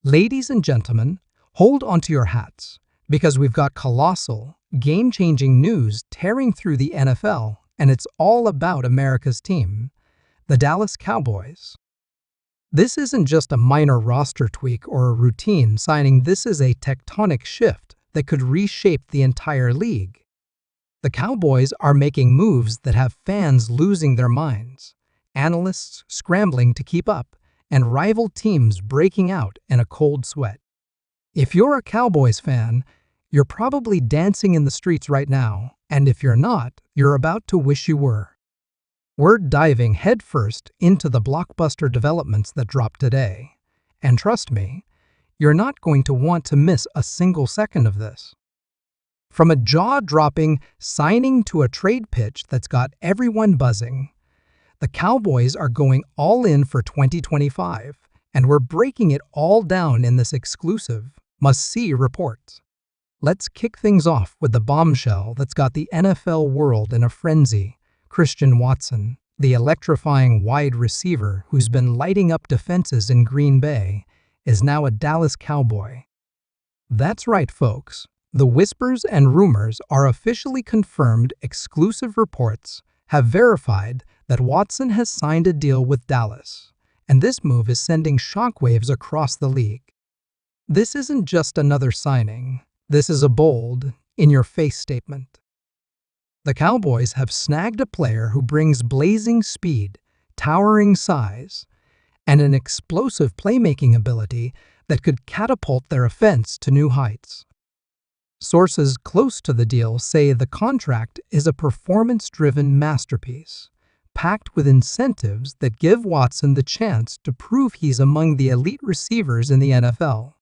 Ladies and gentlemen, hold onto your hats because we've got colossal, game-changing news tearing through the NFL, and it's all about America's team, the Dallas Cowboys. This isn't just a minor roster tweak or a routine signing, this is a tectonic shift that could reshape the entire league. The Cowboys are making moves that have fans losing their minds, analysts scrambling to keep up, and rival teams breaking out in a cold sweat. If you're a Cowboys fan, you're probably dancing in the streets right now, and if you're not, you're about to wish you were. We're diving headfirst into the blockbuster developments that dropped today, and trust me, you're not going to want to miss a single second of this. From a jaw-dropping signing to a trade pitch that's got everyone buzzing, the Cowboys are going all in for 2025, and we're breaking it all down in this exclusive, must-see report. Let's kick things off with the bombshell that's got the NFL world in a frenzy. Christian Watson, the electrifying wide receiver who's been lighting up defenses in Green Bay, is now a Dallas Cowboy. That's right, folks. The whispers and rumors are officially confirmed. Exclusive reports have verified that Watson has signed a deal with Dallas, and this move is sending shockwaves across the league. This isn't just another signing. This is a bold, in-your-face statement. The Cowboys have snagged a player who brings blazing speed, towering size, and an explosive playmaking ability that could catapult their offense to new heights. Sources close to the deal say the contract is a performance-driven masterpiece, packed with incentives that give Watson the chance to prove he's among the elite receivers in the NFL.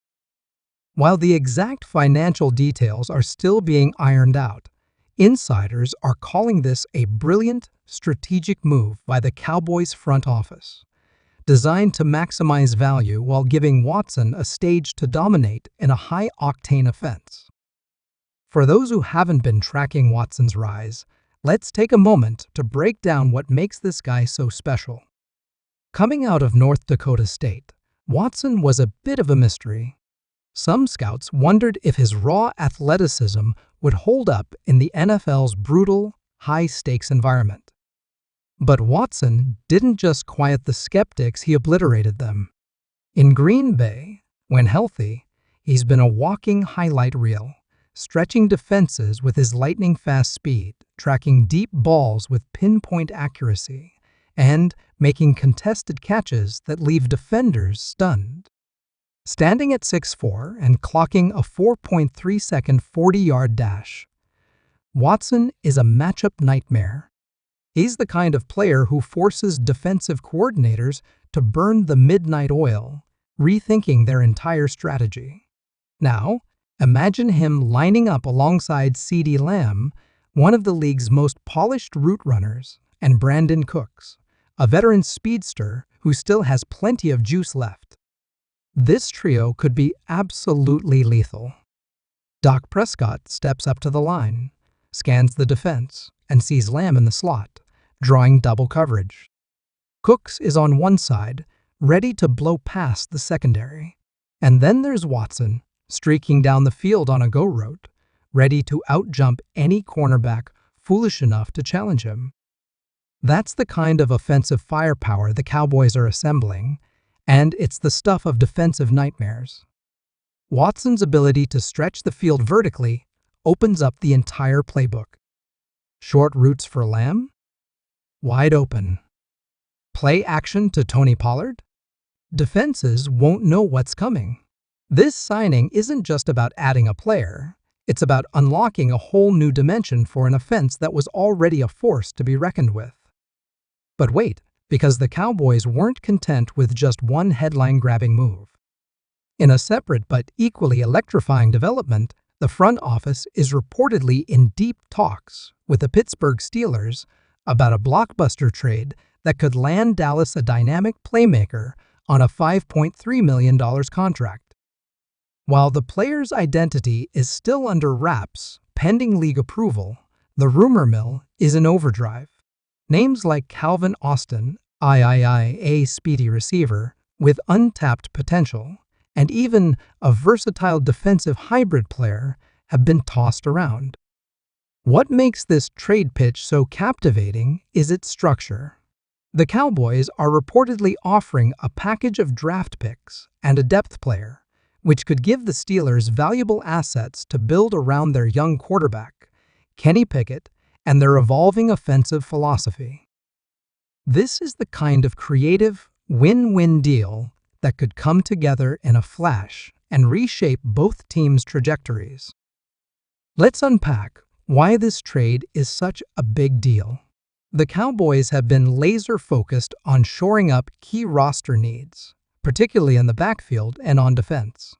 While the exact financial details are still being ironed out, insiders are calling this a brilliant, strategic move by the Cowboys front office, designed to maximize value while giving Watson a stage to dominate in a high-octane offense. For those who haven't been tracking Watson's rise, let's take a moment to break down what makes this guy so special. Coming out of North Dakota State, Watson was a bit of a mystery. Some scouts wondered if his raw athleticism would hold up in the NFL's brutal, high-stakes environment. But Watson didn't just quiet the skeptics, he obliterated them. In Green Bay, when healthy, he's been a walking highlight reel, stretching defenses with his lightning-fast speed, tracking deep balls with pinpoint accuracy, and making contested catches that leave defenders stunned. Standing at 6'4" and clocking a 4.3-second 40-yard dash, Watson is a matchup nightmare. He's the kind of player who forces defensive coordinators to burn the midnight oil, rethinking their entire strategy. Now, imagine him lining up alongside CeeDee Lamb, one of the league's most polished route runners, and Brandon Cooks, a veteran speedster who still has plenty of juice left. This trio could be absolutely lethal. Dak Prescott steps up to the line, scans the defense, and sees Lamb in the slot, drawing double coverage. Cooks is on one side, ready to blow past the secondary. And then there's Watson, streaking down the field on a go route, ready to outjump any cornerback foolish enough to challenge him. That's the kind of offensive firepower the Cowboys are assembling, and it's the stuff of defensive nightmares. Watson's ability to stretch the field vertically opens up the entire playbook. Short routes for Lamb? Wide open. Play action to Tony Pollard? Defenses won't know what's coming. This signing isn't just about adding a player, it's about unlocking a whole new dimension for an offense that was already a force to be reckoned with. But wait, because the Cowboys weren't content with just one headline-grabbing move. In a separate but equally electrifying development, the front office is reportedly in deep talks with the Pittsburgh Steelers about a blockbuster trade that could land Dallas a dynamic playmaker on a $5.3 million contract. While the player's identity is still under wraps, pending league approval, the rumor mill is in overdrive. Names like Calvin Austin, a speedy receiver with untapped potential, and even a versatile defensive hybrid player have been tossed around. What makes this trade pitch so captivating is its structure. The Cowboys are reportedly offering a package of draft picks and a depth player, which could give the Steelers valuable assets to build around their young quarterback, Kenny Pickett, and their evolving offensive philosophy. This is the kind of creative, win-win deal that could come together in a flash and reshape both teams' trajectories. Let's unpack why this trade is such a big deal. The Cowboys have been laser-focused on shoring up key roster needs, particularly in the backfield and on defense.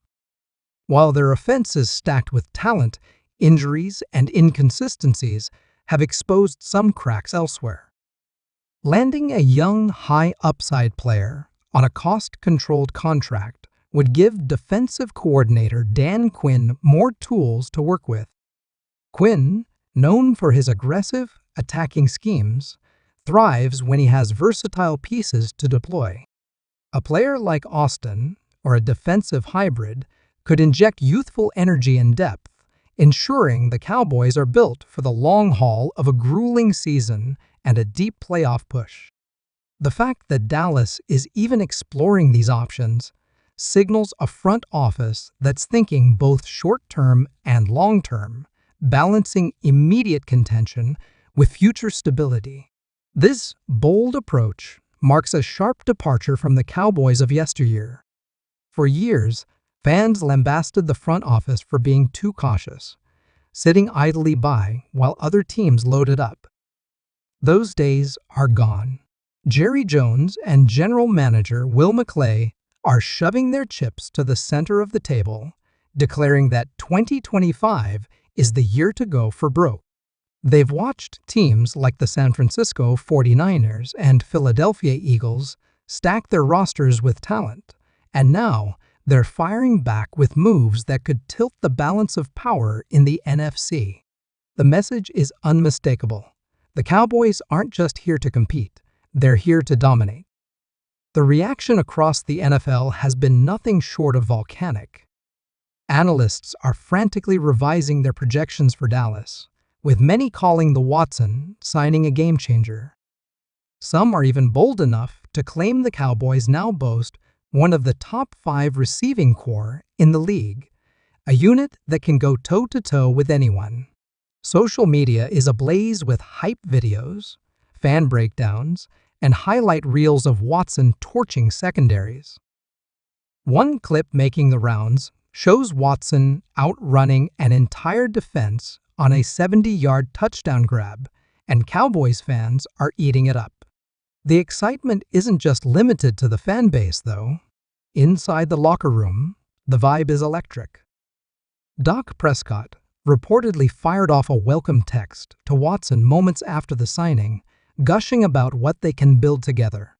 While their offense is stacked with talent, injuries and inconsistencies have exposed some cracks elsewhere. Landing a young, high-upside player on a cost-controlled contract would give defensive coordinator Dan Quinn more tools to work with. Quinn, known for his aggressive, attacking schemes, thrives when he has versatile pieces to deploy. A player like Austin, or a defensive hybrid, could inject youthful energy and depth, ensuring the Cowboys are built for the long haul of a grueling season and a deep playoff push. The fact that Dallas is even exploring these options signals a front office that's thinking both short-term and long-term, balancing immediate contention with future stability. This bold approach marks a sharp departure from the Cowboys of yesteryear. For years, fans lambasted the front office for being too cautious, sitting idly by while other teams loaded up. Those days are gone. Jerry Jones and general manager Will McClay are shoving their chips to the center of the table, declaring that 2025 is the year to go for broke. They've watched teams like the San Francisco 49ers and Philadelphia Eagles stack their rosters with talent, and now they're firing back with moves that could tilt the balance of power in the NFC. The message is unmistakable. The Cowboys aren't just here to compete, they're here to dominate. The reaction across the NFL has been nothing short of volcanic. Analysts are frantically revising their projections for Dallas, with many calling the Watson signing a game-changer. Some are even bold enough to claim the Cowboys now boast one of the top 5 receiving corps in the league, a unit that can go toe-to-toe with anyone. Social media is ablaze with hype videos, fan breakdowns, and highlight reels of Watson torching secondaries. One clip making the rounds shows Watson outrunning an entire defense on a 70-yard touchdown grab, and Cowboys fans are eating it up. The excitement isn't just limited to the fan base, though. Inside the locker room, the vibe is electric. Dak Prescott reportedly fired off a welcome text to Watson moments after the signing, gushing about what they can build together.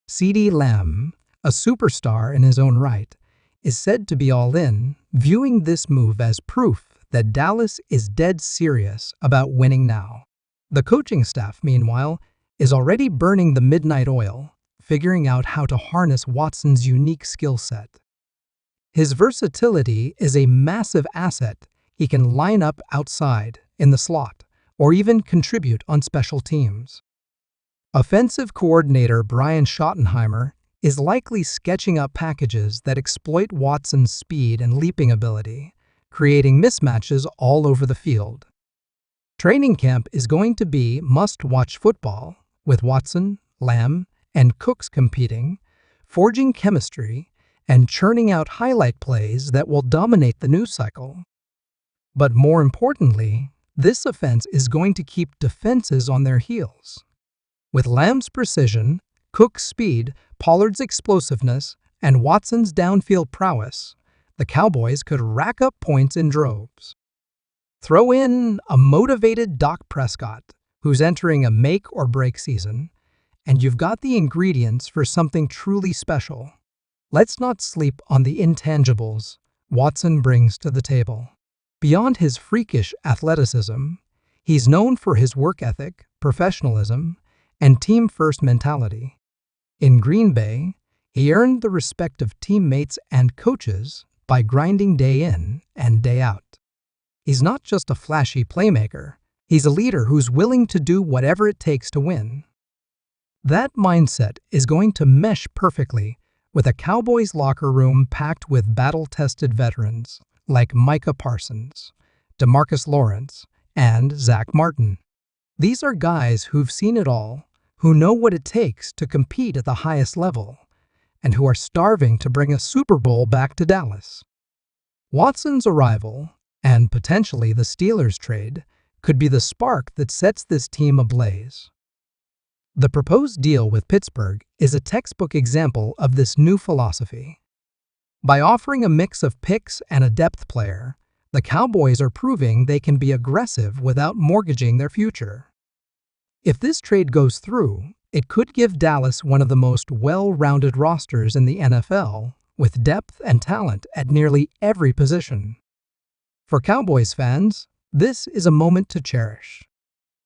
CeeDee Lamb, a superstar in his own right, is said to be all in, viewing this move as proof that Dallas is dead serious about winning now. The coaching staff, meanwhile, is already burning the midnight oil, figuring out how to harness Watson's unique skill set. His versatility is a massive asset. He can line up outside, in the slot, or even contribute on special teams. Offensive coordinator Brian Schottenheimer is likely sketching up packages that exploit Watson's speed and leaping ability, creating mismatches all over the field. Training camp is going to be must-watch football, with Watson, Lamb, and Cooks competing, forging chemistry, and churning out highlight plays that will dominate the news cycle. But more importantly, this offense is going to keep defenses on their heels. With Lamb's precision, Cook's speed, Pollard's explosiveness, and Watson's downfield prowess, the Cowboys could rack up points in droves. Throw in a motivated Dak Prescott, who's entering a make-or-break season, and you've got the ingredients for something truly special. Let's not sleep on the intangibles Watson brings to the table. Beyond his freakish athleticism, he's known for his work ethic, professionalism, and team-first mentality. In Green Bay, He earned the respect of teammates and coaches by grinding day in and day out. He's not just a flashy playmaker, he's a leader who's willing to do whatever it takes to win. That mindset is going to mesh perfectly with a Cowboys locker room packed with battle-tested veterans like Micah Parsons, DeMarcus Lawrence, and Zach Martin. These are guys who've seen it all, who know what it takes to compete at the highest level, and who are starving to bring a Super Bowl back to Dallas. Watson's arrival, and potentially the Steelers' trade, could be the spark that sets this team ablaze. The proposed deal with Pittsburgh is a textbook example of this new philosophy. By offering a mix of picks and a depth player, the Cowboys are proving they can be aggressive without mortgaging their future. If this trade goes through, it could give Dallas one of the most well-rounded rosters in the NFL, with depth and talent at nearly every position. For Cowboys fans, this is a moment to cherish.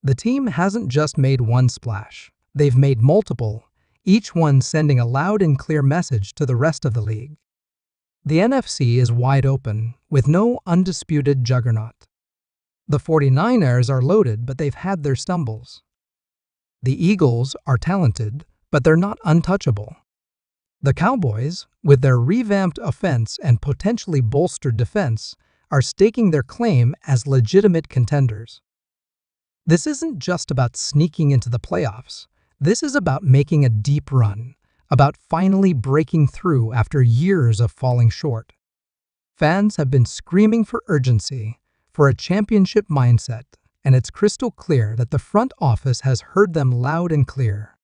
The team hasn't just made one splash. They've made multiple, each one sending a loud and clear message to the rest of the league. The NFC is wide open, with no undisputed juggernaut. The 49ers are loaded, but they've had their stumbles. The Eagles are talented, but they're not untouchable. The Cowboys, with their revamped offense and potentially bolstered defense, are staking their claim as legitimate contenders. This isn't just about sneaking into the playoffs. This is about making a deep run, about finally breaking through after years of falling short. Fans have been screaming for urgency, for a championship mindset, and it's crystal clear that the front office has heard them loud and clear.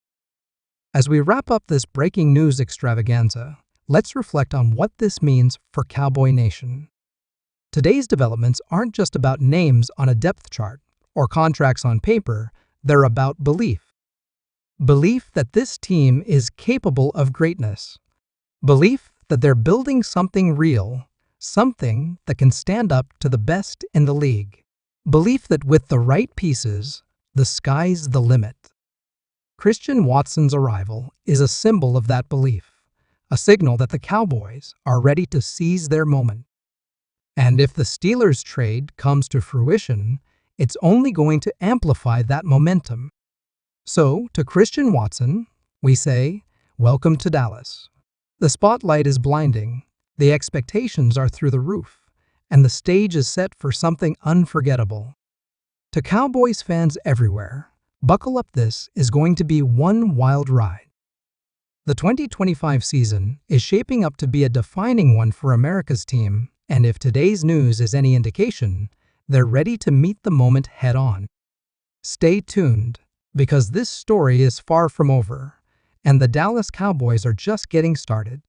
As we wrap up this breaking news extravaganza, let's reflect on what this means for Cowboy Nation. Today's developments aren't just about names on a depth chart or contracts on paper, they're about belief. Belief that this team is capable of greatness. Belief that they're building something real, something that can stand up to the best in the league. Belief that with the right pieces, the sky's the limit. Christian Watson's arrival is a symbol of that belief, a signal that the Cowboys are ready to seize their moment. And if the Steelers' trade comes to fruition, it's only going to amplify that momentum. So, to Christian Watson, we say, welcome to Dallas. The spotlight is blinding, the expectations are through the roof, and the stage is set for something unforgettable. To Cowboys fans everywhere, buckle up, this is going to be one wild ride. The 2025 season is shaping up to be a defining one for America's team, and if today's news is any indication, they're ready to meet the moment head-on. Stay tuned, because this story is far from over, and the Dallas Cowboys are just getting started.